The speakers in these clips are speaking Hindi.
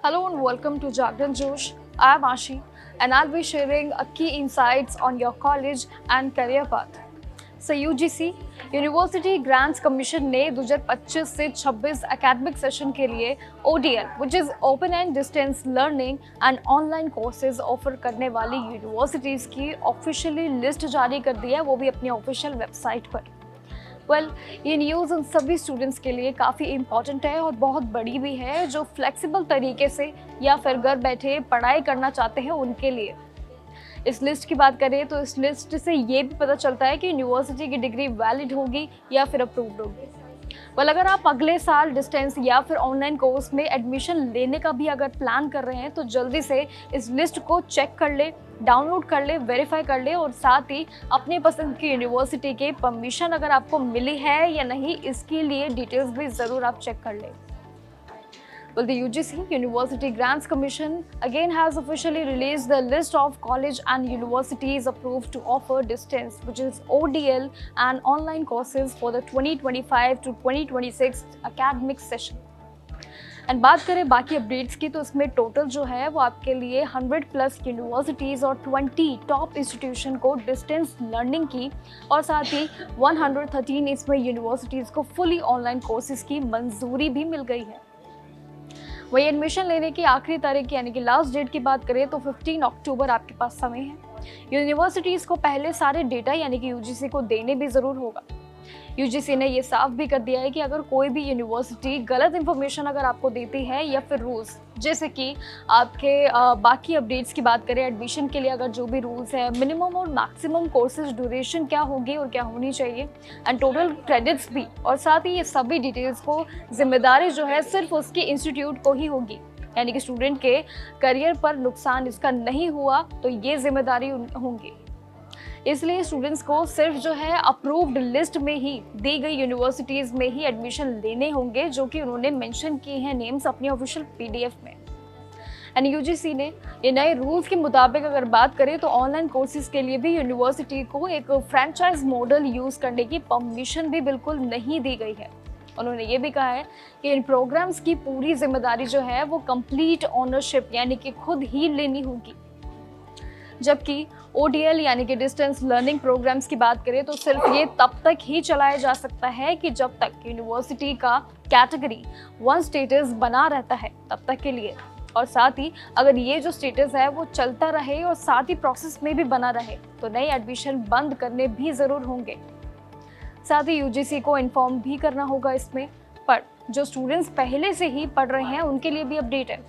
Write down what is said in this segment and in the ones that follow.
Hello and welcome to Jagran Josh. I am Ashi and I'll be sharing key insights on your college and career path. So UGC university grants commission ने 2025 से 26 एकेडमिक सेशन के लिए ODL which is open and distance learning and online courses offer करने वाली यूनिवर्सिटीज़ की ऑफिशियली लिस्ट जारी कर दी है, वो भी अपनी ऑफिशियल वेबसाइट पर। ये न्यूज़ उन सभी स्टूडेंट्स के लिए काफ़ी इम्पॉर्टेंट है और बहुत बड़ी भी है जो फ्लेक्सिबल तरीके से या फिर घर बैठे पढ़ाई करना चाहते हैं उनके लिए। इस लिस्ट की बात करें तो इस लिस्ट से ये भी पता चलता है कि यूनिवर्सिटी की डिग्री वैलिड होगी या फिर अप्रूव्ड होगी। अगर आप अगले साल डिस्टेंस या फिर ऑनलाइन कोर्स में एडमिशन लेने का भी अगर प्लान कर रहे हैं तो जल्दी से इस लिस्ट को चेक कर ले, डाउनलोड कर ले, वेरीफाई कर ले और साथ ही अपने पसंद की यूनिवर्सिटी के परमिशन अगर आपको मिली है या नहीं इसके लिए डिटेल्स भी ज़रूर आप चेक कर ले। The UGC University Grants Commission again has officially released the list of college and universities approved to offer distance, which is ODL and online courses for the 2025 to 2026 academic session. And बात करें बाकी अपडेट्स की तो इसमें टोटल जो है वो आपके लिए 100+ यूनिवर्सिटीज़ और 20 टॉप इंस्टीट्यूशन को डिस्टेंस लर्निंग की और साथ ही 113 इसमें यूनिवर्सिटीज़ को फुली ऑनलाइन कोर्सेज की मंजूरी भी मिल गई है। वही एडमिशन लेने की आखिरी तारीख यानी कि लास्ट डेट की बात करें तो 15 अक्टूबर आपके पास समय है। यूनिवर्सिटीज़ को पहले सारे डेटा यानी कि यूजीसी को देने भी ज़रूर होगा। यूजीसी ने ये साफ भी कर दिया है कि अगर कोई भी यूनिवर्सिटी गलत इन्फॉर्मेशन अगर आपको देती है या फिर रूल्स जैसे कि आपके बाकी अपडेट्स की बात करें एडमिशन के लिए अगर जो भी रूल्स है मिनिमम और मैक्सिमम कोर्सेज ड्यूरेशन क्या होगी और क्या होनी चाहिए एंड टोटल क्रेडिट्स भी और साथ ही ये सभी डिटेल्स को जिम्मेदारी जो है सिर्फ उसकी इंस्टीट्यूट को ही होगी, यानी कि स्टूडेंट के करियर पर नुकसान इसका नहीं हुआ तो ये जिम्मेदारी होंगी। इसलिए स्टूडेंट्स को सिर्फ जो है अप्रूव्ड लिस्ट में ही दी गई यूनिवर्सिटीज़ में ही एडमिशन लेने होंगे जो कि उन्होंने मेंशन किए हैं नेम्स अपनी ऑफिशियल PDF में। एंड यूजीसी ने ये नए रूल्स के मुताबिक अगर बात करें तो ऑनलाइन कोर्सेज के लिए भी यूनिवर्सिटी को एक फ्रेंचाइज मॉडल यूज़ करने की परमिशन भी बिल्कुल नहीं दी गई है। उन्होंने ये भी कहा है कि इन प्रोग्राम्स की पूरी जिम्मेदारी जो है वो कंप्लीट ऑनरशिप यानी कि खुद ही लेनी होगी। जबकि ODL यानी कि डिस्टेंस लर्निंग प्रोग्राम्स की बात करें तो सिर्फ ये तब तक ही चलाया जा सकता है कि जब तक यूनिवर्सिटी का कैटेगरी 1 स्टेटस बना रहता है तब तक के लिए, और साथ ही अगर ये जो स्टेटस है वो चलता रहे और साथ ही प्रोसेस में भी बना रहे तो नए एडमिशन बंद करने भी ज़रूर होंगे। साथ ही यूजीसी को इन्फॉर्म भी करना होगा इसमें। पर जो स्टूडेंट्स पहले से ही पढ़ रहे हैं उनके लिए भी अपडेट है,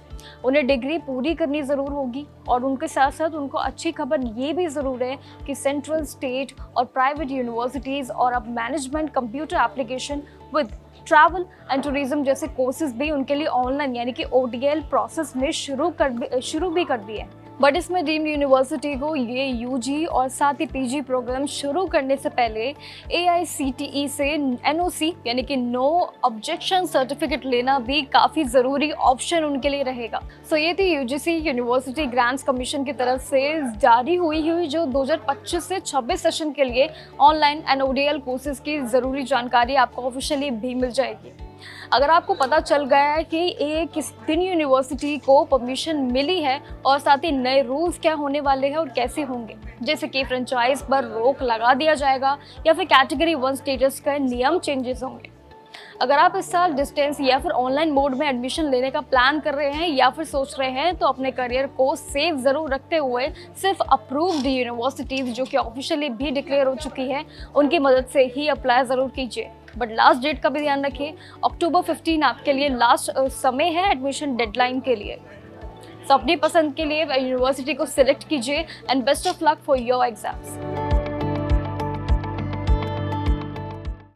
उन्हें डिग्री पूरी करनी ज़रूर होगी और उनके साथ साथ उनको अच्छी खबर ये भी ज़रूर है कि सेंट्रल, स्टेट और प्राइवेट यूनिवर्सिटीज़ और अब management, computer application with travel and tourism जैसे कोर्सेज भी उनके लिए ऑनलाइन यानी कि ODL प्रोसेस में शुरू भी कर दिए। बट इसमें डीम्ड यूनिवर्सिटी को ये UG और साथ ही PG प्रोग्राम शुरू करने से पहले AICTE से NOC यानी कि नो ऑब्जेक्शन सर्टिफिकेट लेना भी काफ़ी ज़रूरी ऑप्शन उनके लिए रहेगा। सो ये थी UGC यूनिवर्सिटी ग्रांट्स कमीशन की तरफ से जारी हुई जो 2025 से 26 सेशन के लिए ऑनलाइन एंड ODL कोर्सेज की ज़रूरी जानकारी आपको ऑफिशियली भी मिल जाएगी। अगर आपको पता चल गया है कि किस दिन यूनिवर्सिटी को परमिशन मिली है और साथ ही नए रूल्स क्या होने वाले हैं और कैसे होंगे, जैसे कि फ्रेंचाइज पर रोक लगा दिया जाएगा या फिर कैटेगरी 1 स्टेटस का नियम चेंजेस होंगे। अगर आप इस साल डिस्टेंस या फिर ऑनलाइन मोड में एडमिशन लेने का प्लान कर रहे हैं या फिर सोच रहे हैं तो अपने करियर को सेफ ज़रूर रखते हुए सिर्फ अप्रूव्ड यूनिवर्सिटीज़ जो कि ऑफिशियली भी डिक्लेयर हो चुकी है उनकी मदद से ही अप्लाई ज़रूर कीजिए। बट लास्ट डेट का भी ध्यान रखिए, अक्टूबर 15 आपके लिए लास्ट समय है एडमिशन डेडलाइन के लिए। तो अपनी पसंद के लिए यूनिवर्सिटी को सिलेक्ट कीजिए and best of luck for your exams.